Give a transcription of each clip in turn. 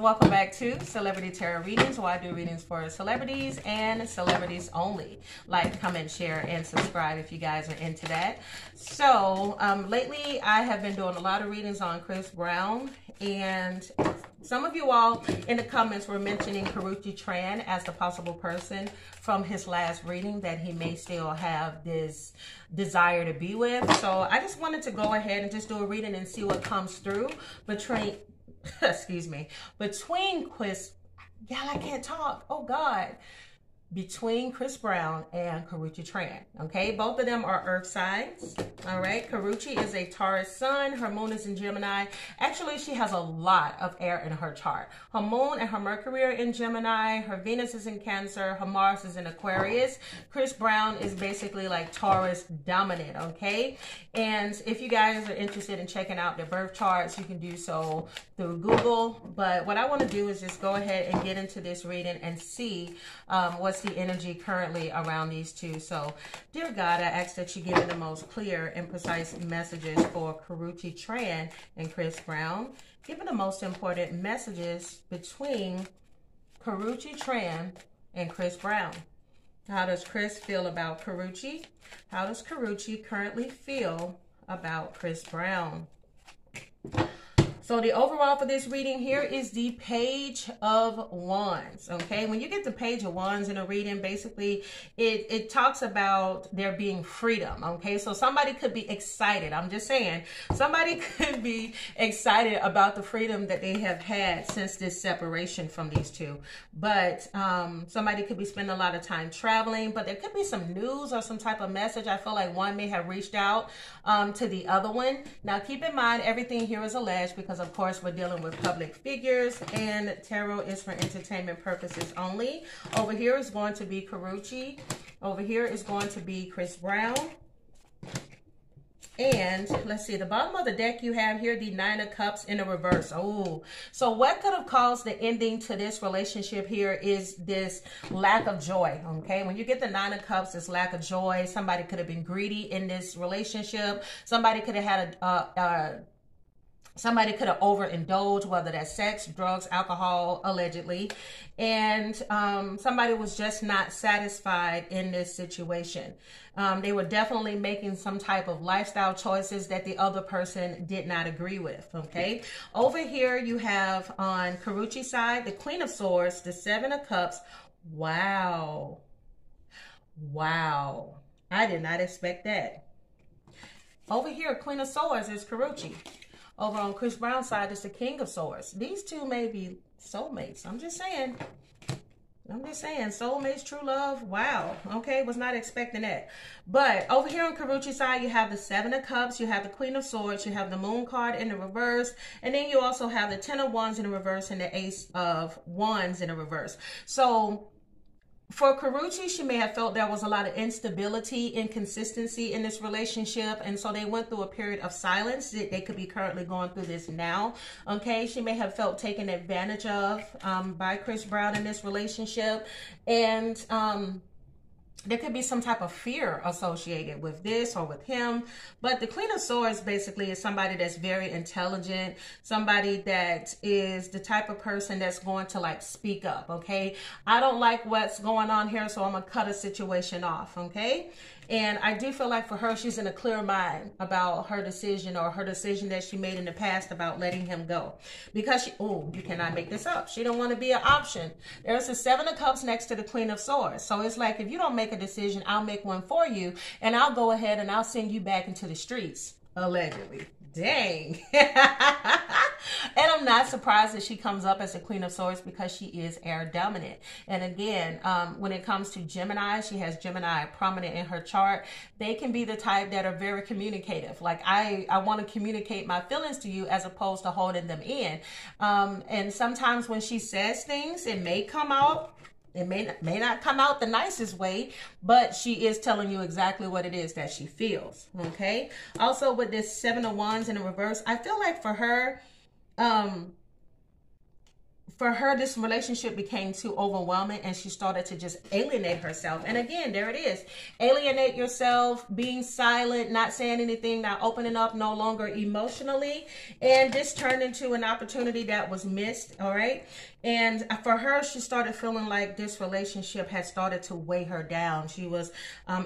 welcome back to Celebrity Tarot Readings, where I do readings for celebrities and celebrities only. Like, comment, share, and subscribe if you guys are into that. So, lately I have been doing a lot of readings on Chris Brown, and some of you all in the comments were mentioning Karreuche Tran as the possible person from his last reading that he may still have this desire to be with. So I just wanted to go ahead and just do a reading and see what comes through between, excuse me, between Chris, y'all, I can't talk, oh God, between Chris Brown and Karreuche Tran. Okay, both of them are earth signs. All right, Karreuche is a Taurus sun. Her moon is in Gemini. Actually, she has a lot of air in her chart. Her moon and her Mercury are in Gemini. Her Venus is in Cancer. Her Mars is in Aquarius. Chris Brown is basically like Taurus dominant. Okay, and if you guys are interested in checking out their birth charts, you can do so through Google. But what I want to do is just go ahead and get into this reading and see what's the energy currently around these two. So, dear God, I ask that you give me the most clear and precise messages for Karreuche Tran and Chris Brown. Give me the most important messages between Karreuche Tran and Chris Brown. How does Chris feel about Karreuche? How does Karreuche currently feel about Chris Brown? So the overall for this reading here is the Page of Wands, okay? When you get the Page of Wands in a reading, basically it talks about there being freedom, okay? So somebody could be excited. I'm just saying, somebody could be excited about the freedom that they have had since this separation from these two. But somebody could be spending a lot of time traveling, but there could be some news or some type of message. I feel like one may have reached out to the other one. Now, keep in mind, everything here is alleged because of course we're dealing with public figures and tarot is for entertainment purposes only. Over here is going to be Karreuche. Over here is going to be Chris Brown. And let's see, the bottom of the deck you have here the Nine of Cups in the reverse. Oh, so what could have caused the ending to this relationship here is this lack of joy, okay? When you get the Nine of Cups, this lack of joy. Somebody could have been greedy in this relationship. Somebody could have had somebody could have overindulged, whether that's sex, drugs, alcohol, allegedly. And somebody was just not satisfied in this situation. They were definitely making some type of lifestyle choices that the other person did not agree with, okay? Over here you have on Karreuche's side, the Queen of Swords, the Seven of Cups. Wow. Wow. I did not expect that. Over here, Queen of Swords is Karreuche. Over on Chris Brown's side is the King of Swords. These two may be soulmates. I'm just saying. Soulmates, true love. Wow. Okay, was not expecting that. But over here on Karreuche's side, you have the Seven of Cups, you have the Queen of Swords, you have the Moon card in the reverse, and then you also have the Ten of Wands in the reverse and the Ace of Wands in the reverse. So for Karreuche, she may have felt there was a lot of instability, inconsistency in this relationship, and so they went through a period of silence. They could be currently going through this now, okay? She may have felt taken advantage of by Chris Brown in this relationship, and there could be some type of fear associated with this or with him. But the Queen of Swords basically is somebody that's very intelligent, somebody that is the type of person that's going to like speak up, okay? I don't like what's going on here, so I'm gonna cut a situation off, okay? And I do feel like for her, she's in a clear mind about her decision or her decision that she made in the past about letting him go. Because she, oh, you cannot make this up. She don't want to be an option. There's the Seven of Cups next to the Queen of Swords. So it's like, if you don't make a decision, I'll make one for you. And I'll go ahead and I'll send you back into the streets, allegedly. Dang. And I'm not surprised that she comes up as the Queen of Swords because she is air dominant. And again, when it comes to Gemini, she has Gemini prominent in her chart. They can be the type that are very communicative. Like, I want to communicate my feelings to you as opposed to holding them in. And sometimes when she says things, it may come out. It may not come out the nicest way, but she is telling you exactly what it is that she feels, okay? Also, with this Seven of Wands in the reverse, I feel like for her, for her, this relationship became too overwhelming and she started to just alienate herself. And again, there it is. Alienate yourself, being silent, not saying anything, not opening up, no longer emotionally. And this turned into an opportunity that was missed, all right? And for her, she started feeling like this relationship had started to weigh her down. She was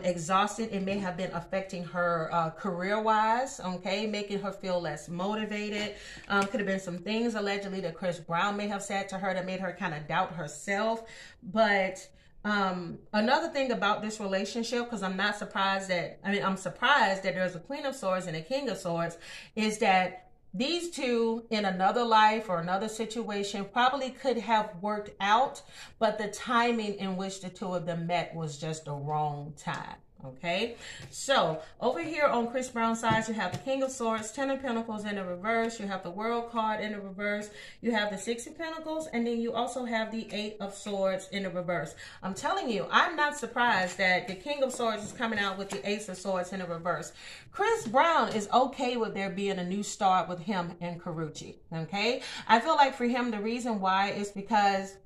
exhausted. It may have been affecting her career-wise, okay, making her feel less motivated. Could have been some things allegedly that Chris Brown may have said to her that made her kind of doubt herself. But another thing about this relationship, because I'm surprised that there's a Queen of Swords and a King of Swords, is that these two in another life or another situation probably could have worked out, but the timing in which the two of them met was just the wrong time. Okay, so over here on Chris Brown's side, you have the King of Swords, 10 of Pentacles in the reverse. You have the World card in the reverse. You have the 6 of Pentacles, and then you also have the 8 of Swords in the reverse. I'm telling you, I'm not surprised that the King of Swords is coming out with the Ace of Swords in the reverse. Chris Brown is okay with there being a new start with him and Karreuche. Okay, I feel like for him, the reason why is because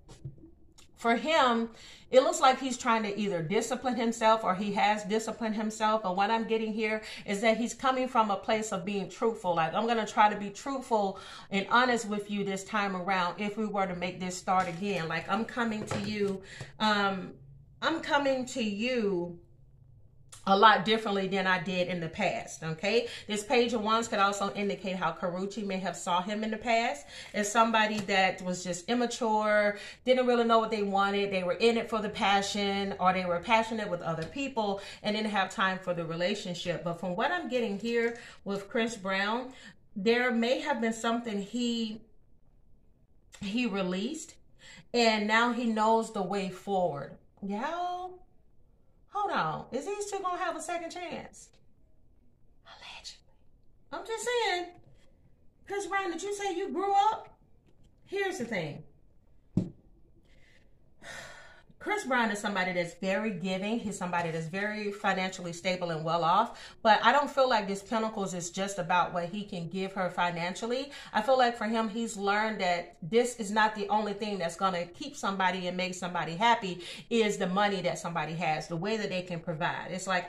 for him, it looks like he's trying to either discipline himself or he has disciplined himself. But what I'm getting here is that he's coming from a place of being truthful. Like, I'm going to try to be truthful and honest with you this time around if we were to make this start again. Like, I'm coming to you a lot differently than I did in the past, okay? This Page of Wands could also indicate how Karreuche may have saw him in the past as somebody that was just immature, didn't really know what they wanted. They were in it for the passion, or they were passionate with other people and didn't have time for the relationship. But from what I'm getting here with Chris Brown, there may have been something he released, and now he knows the way forward. Y'all, hold on. Is these two going to have a second chance? Allegedly. I'm just saying. Chris Brown, did you say you grew up? Here's the thing. Chris Brown is somebody that's very giving. He's somebody that's very financially stable and well off. But I don't feel like this Pentacles is just about what he can give her financially. I feel like for him, he's learned that this is not the only thing that's going to keep somebody and make somebody happy, is the money that somebody has, the way that they can provide. It's like,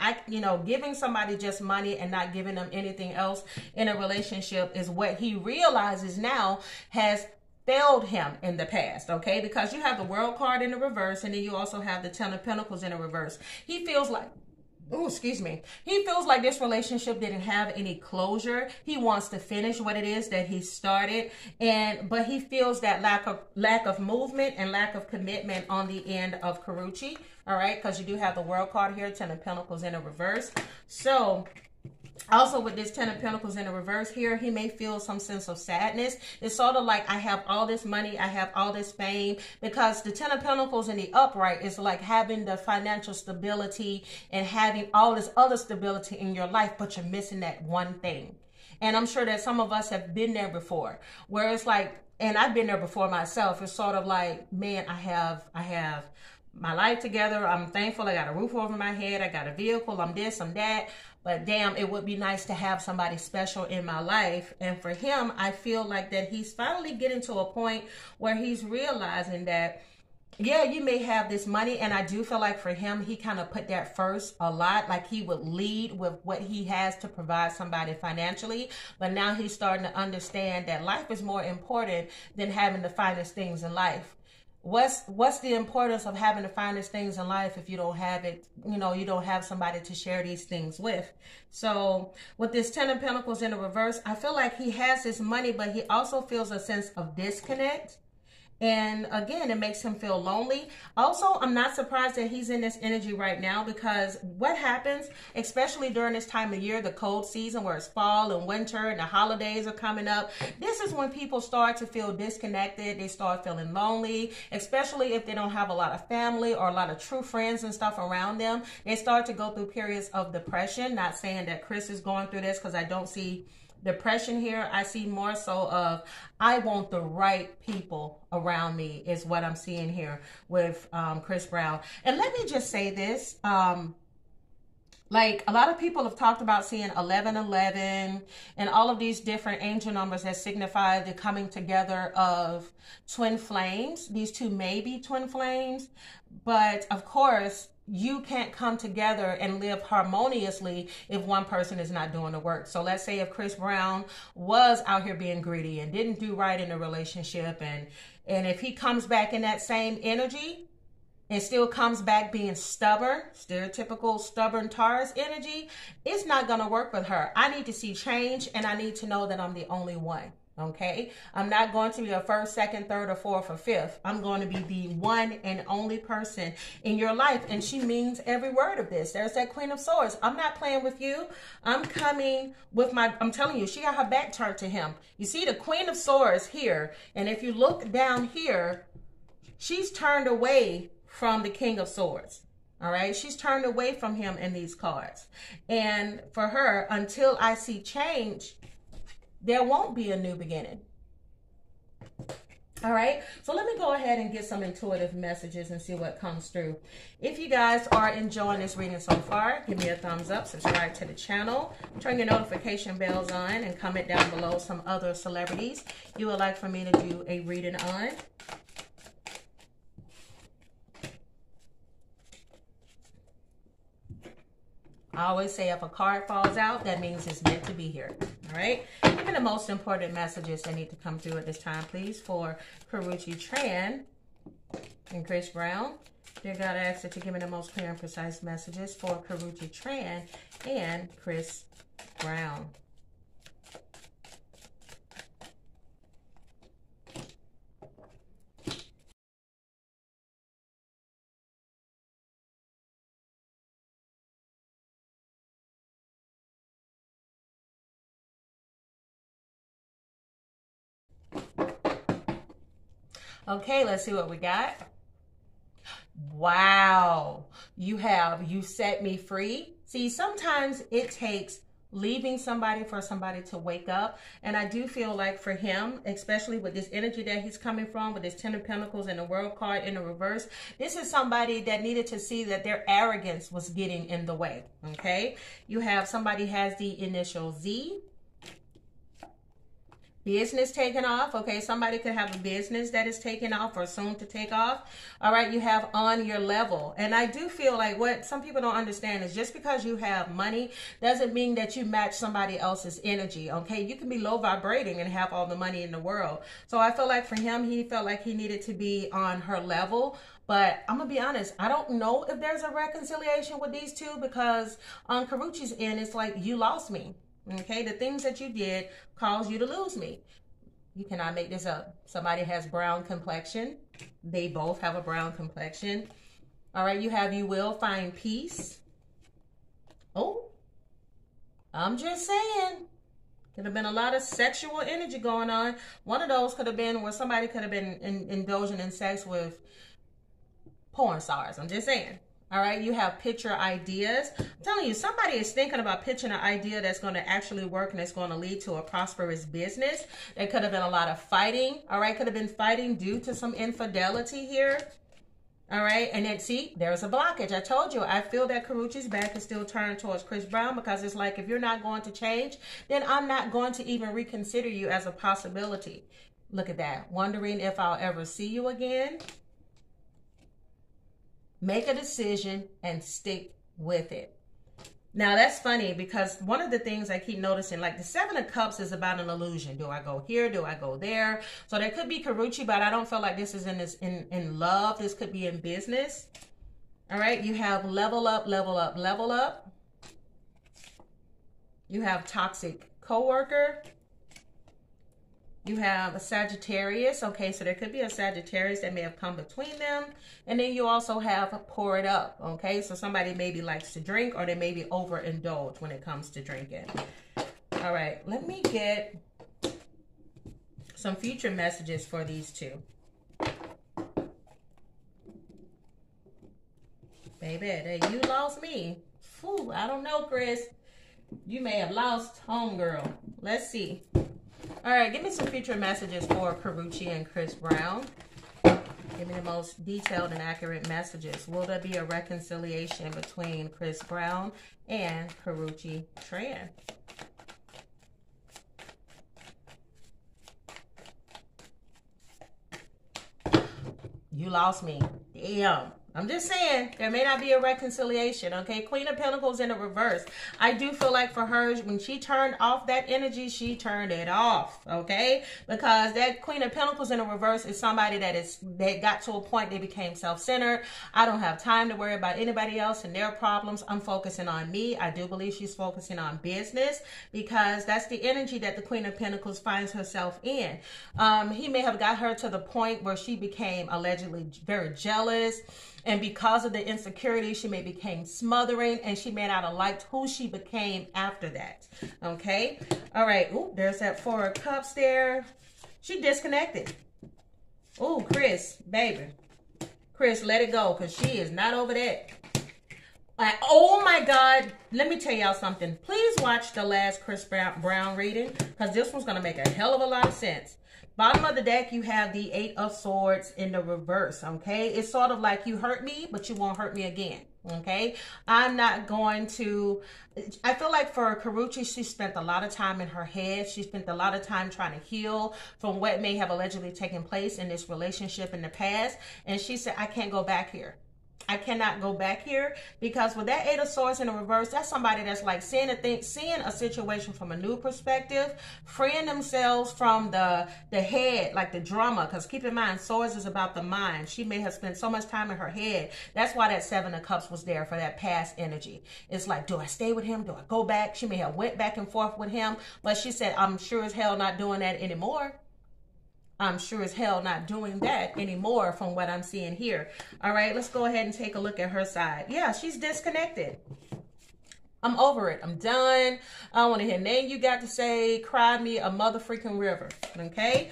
giving somebody just money and not giving them anything else in a relationship is what he realizes now has failed him in the past, okay? Because you have the World card in the reverse, and then you also have the 10 of Pentacles in the reverse. He feels like, he feels like this relationship didn't have any closure. He wants to finish what it is that he started, but he feels that lack of movement and lack of commitment on the end of Karreuche, all right? Because you do have the World card here, 10 of Pentacles in the reverse. So also with this 10 of Pentacles in the reverse here, he may feel some sense of sadness. It's sort of like, I have all this money, I have all this fame, because the 10 of Pentacles in the upright is like having the financial stability and having all this other stability in your life, but you're missing that one thing. And I'm sure that some of us have been there before, where it's like, and I've been there before myself. It's sort of like, man, I have my life together. I'm thankful. I got a roof over my head. I got a vehicle. I'm this, I'm that. But damn, it would be nice to have somebody special in my life. And for him, I feel like that he's finally getting to a point where he's realizing that, yeah, you may have this money. And I do feel like for him, he kind of put that first a lot. Like he would lead with what he has to provide somebody financially. But now he's starting to understand that life is more important than having the finest things in life. What's the importance of having the finest things in life if you don't have it, you don't have somebody to share these things with? So with this 10 of Pentacles in the reverse, I feel like he has his money, but he also feels a sense of disconnect. And again, it makes him feel lonely. Also, I'm not surprised that he's in this energy right now, because what happens, especially during this time of year, the cold season where it's fall and winter and the holidays are coming up, this is when people start to feel disconnected. They start feeling lonely, especially if they don't have a lot of family or a lot of true friends and stuff around them. They start to go through periods of depression. Not saying that Chris is going through this, because I don't see depression here. I see more so of, I want the right people around me is what I'm seeing here with Chris Brown. And let me just say this, Like, a lot of people have talked about seeing 1111 and all of these different angel numbers that signify the coming together of twin flames. These two may be twin flames, but of course, you can't come together and live harmoniously if one person is not doing the work. So let's say if Chris Brown was out here being greedy and didn't do right in a relationship, and if he comes back in that same energy, and still comes back being stubborn, stereotypical stubborn Taurus energy, it's not going to work with her. I need to see change, and I need to know that I'm the only one, okay? I'm not going to be a first, second, third, or fourth, or fifth. I'm going to be the one and only person in your life, and she means every word of this. There's that Queen of Swords. I'm not playing with you. I'm coming with I'm telling you, she got her back turned to him. You see the Queen of Swords here, and if you look down here, she's turned away from the King of Swords. All right, she's turned away from him in these cards. And for her, until I see change, there won't be a new beginning. All right, so let me go ahead and get some intuitive messages and see what comes through. If you guys are enjoying this reading so far, give me a thumbs up, subscribe to the channel, turn your notification bells on, and comment down below some other celebrities you would like for me to do a reading on. I always say if a card falls out, that means it's meant to be here. All right. Give me the most important messages that need to come through at this time, please, for Karreuche Tran and Chris Brown. Dear God, I ask that you give me the most clear and precise messages for Karreuche Tran and Chris Brown. Okay, let's see what we got. Wow. You set me free. See, sometimes it takes leaving somebody for somebody to wake up. And I do feel like for him, especially with this energy that he's coming from, with this Ten of Pentacles and the World card in the reverse, this is somebody that needed to see that their arrogance was getting in the way. Okay. You have somebody has the initial Z. Business taking off. Okay, somebody could have a business that is taking off or soon to take off. All right, you have on your level. And I do feel like what some people don't understand is just because you have money doesn't mean that you match somebody else's energy. Okay, you can be low vibrating and have all the money in the world. So I feel like for him, he felt like he needed to be on her level. But I'm going to be honest, I don't know if there's a reconciliation with these two, because on Karreuche's end, it's like you lost me. Okay, the things that you did caused you to lose me. You cannot make this up. Somebody has brown complexion. They both have a brown complexion. All right, you will find peace. Oh, I'm just saying. Could have been a lot of sexual energy going on. One of those could have been where somebody could have been indulging in sex with porn stars. I'm just saying. All right, you have picture ideas. I'm telling you, somebody is thinking about pitching an idea that's going to actually work and it's going to lead to a prosperous business. There could have been a lot of fighting. All right, could have been fighting due to some infidelity here. All right, and then see, there's a blockage. I told you, I feel that Karreuche's back is still turned towards Chris Brown, because it's like, if you're not going to change, then I'm not going to even reconsider you as a possibility. Look at that. Wondering if I'll ever see you again. Make a decision and stick with it. Now, that's funny, because one of the things I keep noticing, like the Seven of Cups is about an illusion. Do I go here? Do I go there? So there could be Karreuche, but I don't feel like this is in love. This could be in business. All right. You have level up, level up, level up. You have toxic coworker. You have a Sagittarius. Okay, so there could be a Sagittarius that may have come between them. And then you also have pour it up. Okay, so somebody maybe likes to drink, or they may be overindulged when it comes to drinking. All right, let me get some future messages for these two. Baby, you lost me. Whew, I don't know, Chris. You may have lost homegirl. Let's see. All right, give me some future messages for Karreuche and Chris Brown. Give me the most detailed and accurate messages. Will there be a reconciliation between Chris Brown and Karreuche Tran? You lost me. Damn. I'm just saying, there may not be a reconciliation, okay? Queen of Pentacles in the reverse. I do feel like for her, when she turned off that energy, she turned it off, okay? Because that Queen of Pentacles in the reverse is somebody that got to a point they became self-centered. I don't have time to worry about anybody else and their problems. I'm focusing on me. I do believe she's focusing on business because that's the energy that the Queen of Pentacles finds herself in. He may have got her to the point where she became allegedly very jealous. And because of the insecurity, she may became smothering, and she may not have liked who she became after that. Okay. All right. Ooh, there's that Four of Cups there. She disconnected. Ooh, Chris, baby. Chris, let it go, because she is not over that. Like, oh my God. Let me tell y'all something. Please watch the last Chris Brown reading, because this one's going to make a hell of a lot of sense. Bottom of the deck, you have the Eight of Swords in the reverse, okay? It's sort of like you hurt me, but you won't hurt me again, okay? I'm not going to... I feel like for Karreuche, she spent a lot of time in her head. She spent a lot of time trying to heal from what may have allegedly taken place in this relationship in the past. And she said, I can't go back here. I cannot go back here, because with that Eight of Swords in the reverse, that's somebody that's like seeing a situation from a new perspective, freeing themselves from the head, like the drama. Because keep in mind, Swords is about the mind. She may have spent so much time in her head. That's why that Seven of Cups was there, for that past energy. It's like, do I stay with him? Do I go back? She may have went back and forth with him, but she said, I'm sure as hell not doing that anymore. I'm sure as hell not doing that anymore from what I'm seeing here. All right, let's go ahead and take a look at her side. Yeah, she's disconnected. I'm over it. I'm done. I don't want to hear nothing you got to say. Cry me a mother freaking river. Okay?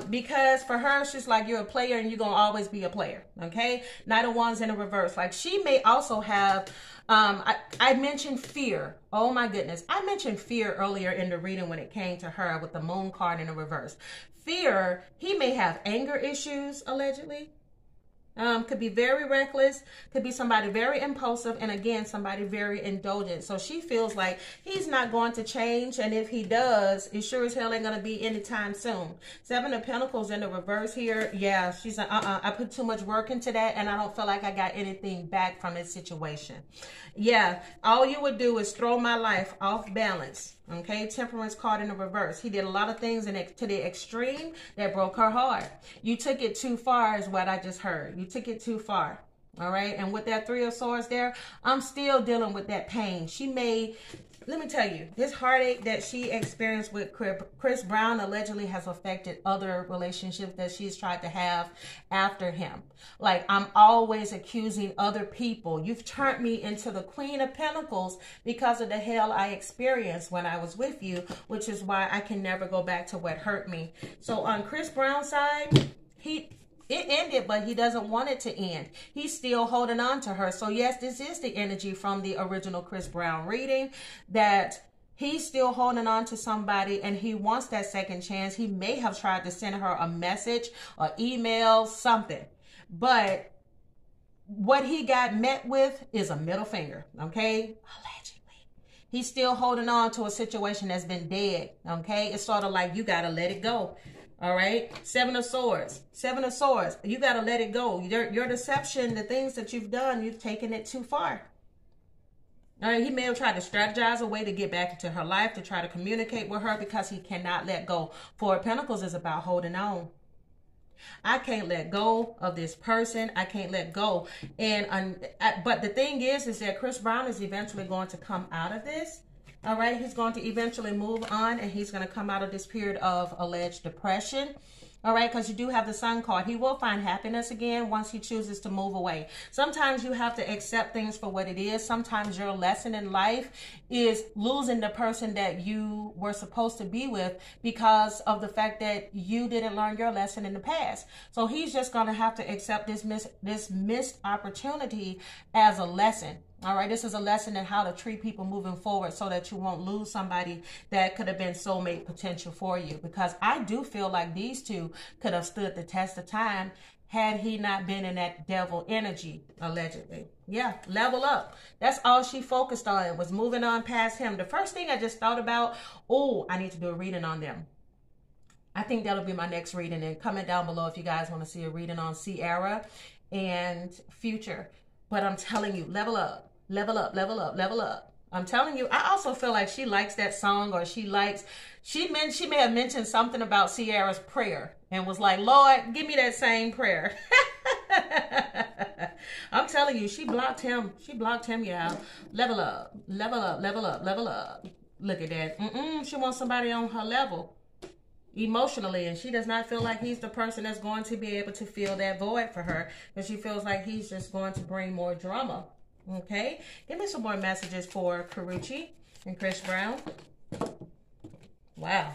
Because for her, she's like, you're a player and you're going to always be a player. Okay? Knight of Wands in the reverse. Like, she may also have... I mentioned fear. Oh my goodness. I mentioned fear earlier in the reading when it came to her with the Moon card in the reverse. Fear, he may have anger issues, allegedly. Could be very reckless, could be somebody very impulsive, and again, somebody very indulgent. So she feels like he's not going to change, and if he does, it sure as hell ain't going to be anytime soon. Seven of Pentacles in the reverse here. Yeah, she's like, I put too much work into that, and I don't feel like I got anything back from this situation. Yeah, all you would do is throw my life off balance. Okay, Temperance card in the reverse. He did a lot of things to the extreme that broke her heart. You took it too far is what I just heard. You took it too far. All right, and with that Three of Swords there, I'm still dealing with that pain. She may... Let me tell you, this heartache that she experienced with Chris Brown allegedly has affected other relationships that she's tried to have after him. Like, I'm always accusing other people. You've turned me into the Queen of Pentacles because of the hell I experienced when I was with you, which is why I can never go back to what hurt me. So on Chris Brown's side, it ended, but he doesn't want it to end. He's still holding on to her. So yes, this is the energy from the original Chris Brown reading, that he's still holding on to somebody and he wants that second chance. He may have tried to send her a message or email, something. But what he got met with is a middle finger, okay? Allegedly. He's still holding on to a situation that's been dead, okay? It's sort of like, you got to let it go. All right. Seven of Swords. Seven of Swords. You got to let it go. Your deception, the things that you've done, you've taken it too far. All right. He may have tried to strategize a way to get back into her life, to try to communicate with her, because he cannot let go. Four of Pentacles is about holding on. I can't let go of this person. I can't let go. But the thing is that Chris Brown is eventually going to come out of this. All right, he's going to eventually move on, and he's going to come out of this period of alleged depression. All right, because you do have the Sun card. He will find happiness again once he chooses to move away. Sometimes you have to accept things for what it is. Sometimes your lesson in life is losing the person that you were supposed to be with because of the fact that you didn't learn your lesson in the past. So he's just going to have to accept this missed opportunity as a lesson. All right, this is a lesson in how to treat people moving forward so that you won't lose somebody that could have been soulmate potential for you. Because I do feel like these two could have stood the test of time had he not been in that devil energy, allegedly. Yeah, level up. That's all she focused on, was moving on past him. The first thing I just thought about, oh, I need to do a reading on them. I think that'll be my next reading. And comment down below if you guys want to see a reading on Seer and Future. But I'm telling you, level up, level up, level up, level up. I'm telling you, I also feel like she likes that song, or she may have mentioned something about Sierra's prayer and was like, Lord, give me that same prayer. I'm telling you, she blocked him. She blocked him, y'all. Level up, level up, level up, level up. Look at that. She wants somebody on her level emotionally, and she does not feel like he's the person that's going to be able to fill that void for her, because she feels like he's just going to bring more drama. Okay, give me some more messages for Karreuche and Chris Brown. Wow.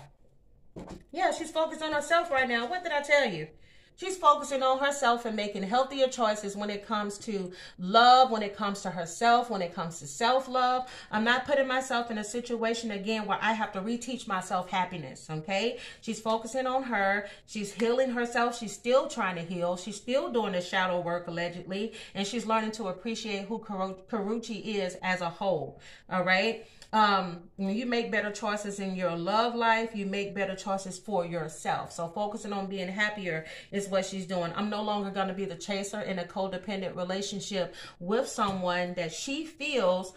Yeah, she's focused on herself right now. What did I tell you? She's focusing on herself and making healthier choices when it comes to love, when it comes to herself, when it comes to self-love. I'm not putting myself in a situation again where I have to reteach myself happiness, okay? She's focusing on her. She's healing herself. She's still trying to heal. She's still doing the shadow work, allegedly, and she's learning to appreciate who Karreuche is as a whole, all right? You make better choices in your love life. You make better choices for yourself. So focusing on being happier is what she's doing. I'm no longer going to be the chaser in a codependent relationship with someone that she feels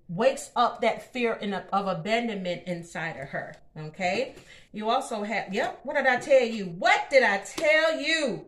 wakes up that fear of abandonment inside of her. Okay. You also have, yep. What did I tell you? What did I tell you?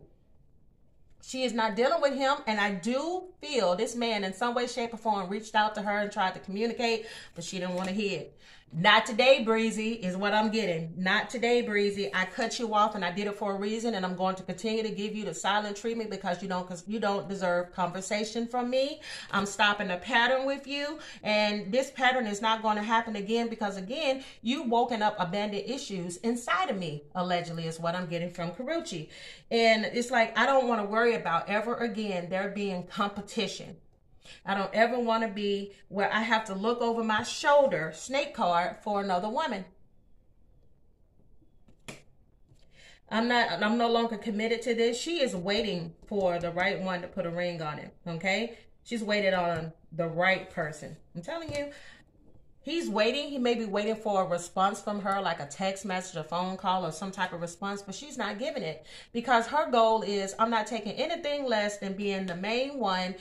She is not dealing with him, and I do feel this man in some way, shape, or form reached out to her and tried to communicate, but she didn't want to hear it. Not today, Breezy, is what I'm getting. Not today, Breezy. I cut you off, and I did it for a reason, and I'm going to continue to give you the silent treatment because you don't deserve conversation from me. I'm stopping a pattern with you, and this pattern is not going to happen again because, again, you woken up abandoned issues inside of me, allegedly, is what I'm getting from Karreuche. And it's like, I don't want to worry about ever again there being competition. I don't ever want to be where I have to look over my shoulder, snake card, for another woman. I'm no longer committed to this. She is waiting for the right one to put a ring on it, okay? She's waited on the right person. I'm telling you, he's waiting. He may be waiting for a response from her, like a text message, a phone call, or some type of response, but she's not giving it because her goal is, I'm not taking anything less than being the main one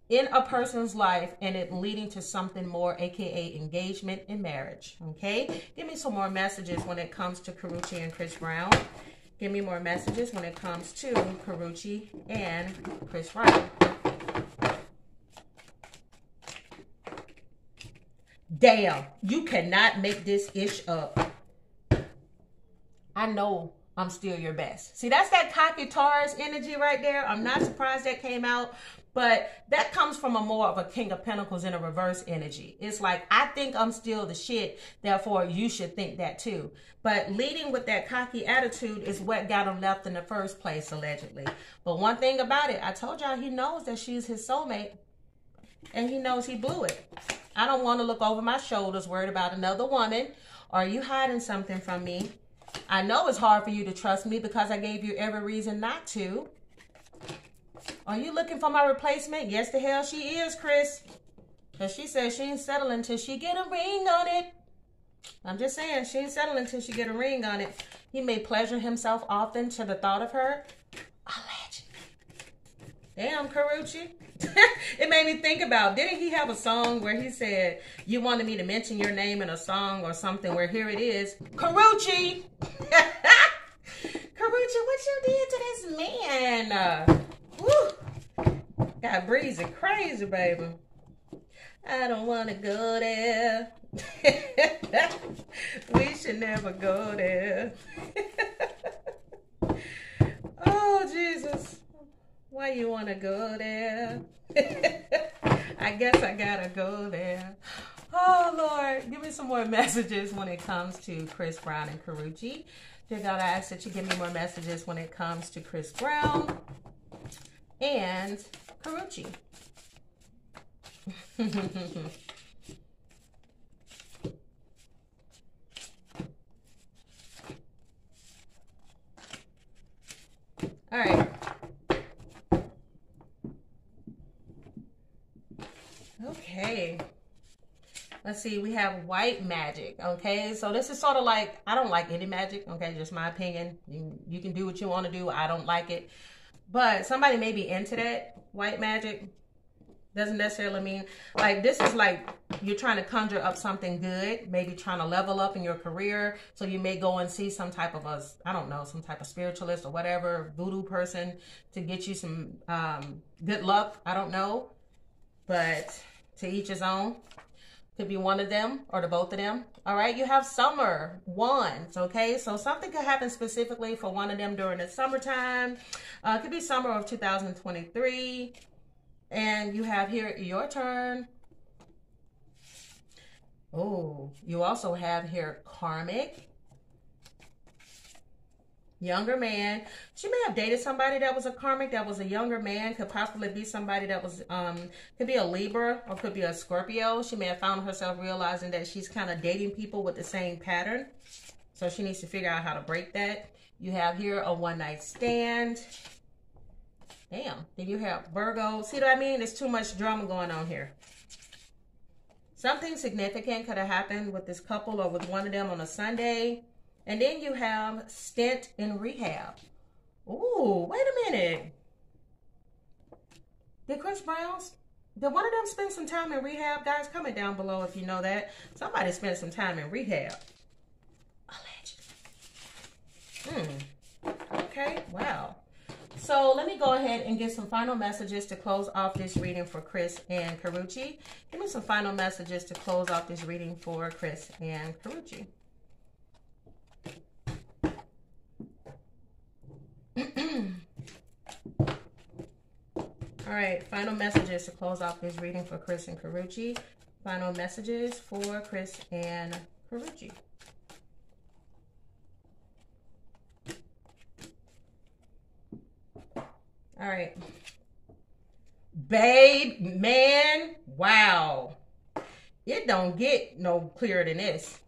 in a person's life and it leading to something more, aka engagement and marriage. Okay, give me some more messages when it comes to Karreuche and Chris Brown. Give me more messages when it comes to Karreuche and Chris Brown. Damn, you cannot make this ish up. I know I'm still your best. See, that's that cocky Taurus energy right there. I'm not surprised that came out. But that comes from a more of a King of Pentacles in a reverse energy. It's like, I think I'm still the shit, therefore you should think that too. But leading with that cocky attitude is what got him left in the first place, allegedly. But one thing about it, I told y'all he knows that she's his soulmate. And he knows he blew it. I don't want to look over my shoulders worried about another woman. Are you hiding something from me? I know it's hard for you to trust me because I gave you every reason not to. Are you looking for my replacement? Yes, the hell she is, Chris. Because she says she ain't settling until she get a ring on it. I'm just saying, she ain't settling until she get a ring on it. He may pleasure himself often to the thought of her. Allegedly. Damn, Karreuche. It made me think about, didn't he have a song where he said, you wanted me to mention your name in a song or something, where here it is, Karreuche. Karreuche, what you did to this man? Woo. Got Breezy crazy, baby. I don't want to go there. We should never go there. Oh, Jesus. Why you want to go there? I guess I gotta go there. Oh, Lord. Give me some more messages when it comes to Chris Brown and Karreuche. Dear God, I ask that you give me more messages when it comes to Chris Brown and Karreuche. All right. Okay. Let's see, we have white magic, okay? So this is sort of like, I don't like any magic, okay? Just my opinion. You can do what you want to do. I don't like it. But somebody may be into that white magic. Doesn't necessarily mean, like, this is like you're trying to conjure up something good, maybe trying to level up in your career. So you may go and see some type of I don't know, some type of spiritualist or whatever, voodoo person to get you some good luck. I don't know. But to each his own. Could be one of them or the both of them. All right, you have summer wands, okay? So something could happen specifically for one of them during the summertime. Could be summer of 2023. And you have here your turn. Oh, you also have here karmic. Younger man. She may have dated somebody that was a karmic, that was a younger man. Could possibly be somebody that was, could be a Libra or could be a Scorpio. She may have found herself realizing that she's kind of dating people with the same pattern. So she needs to figure out how to break that. You have here a one-night stand. Damn. Then you have Virgo. See what I mean? There's too much drama going on here. Something significant could have happened with this couple or with one of them on a Sunday. And then you have stint in rehab. Ooh, wait a minute. Did one of them spend some time in rehab? Guys, comment down below if you know that. Somebody spent some time in rehab. Allegedly. Okay, wow. So let me go ahead and get some final messages to close off this reading for Chris and Karreuche. Give me some final messages to close off this reading for Chris and Karreuche. All right, final messages to close off this reading for Chris and Karreuche. Final messages for Chris and Karreuche. All right. Babe, man, wow. It don't get no clearer than this.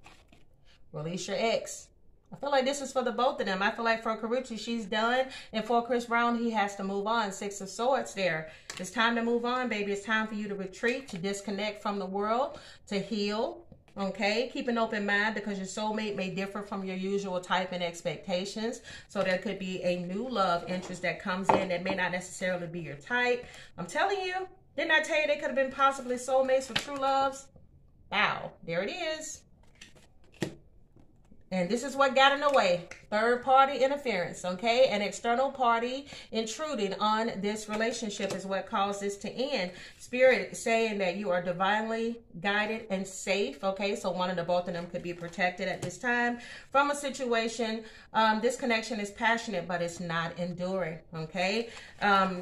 Release your ex. I feel like this is for the both of them. I feel like for Karreuche, she's done. And for Chris Brown, he has to move on. Six of Swords there. It's time to move on, baby. It's time for you to retreat, to disconnect from the world, to heal. Okay? Keep an open mind because your soulmate may differ from your usual type and expectations. So there could be a new love interest that comes in that may not necessarily be your type. I'm telling you, didn't I tell you they could have been possibly soulmates for true loves? Wow. There it is. And this is what got in the way. Third party interference, okay? An external party intruding on this relationship is what caused this to end. Spirit saying that you are divinely guided and safe, okay? So one of the both of them could be protected at this time from a situation. This connection is passionate, but it's not enduring, okay?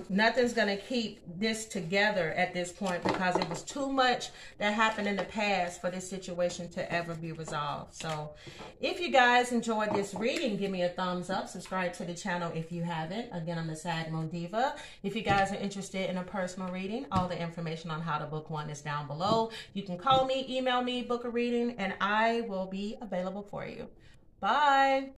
Nothing's going to keep this together at this point because it was too much that happened in the past for this situation to ever be resolved. So if you guys enjoyed this reading, give me a thumbs up. Subscribe to the channel if you haven't. Again, I'm the Sag Moon Diva. If you guys are interested in a personal reading, all the information on how to book one is down below. You can call me, email me, book a reading, and I will be available for you. Bye.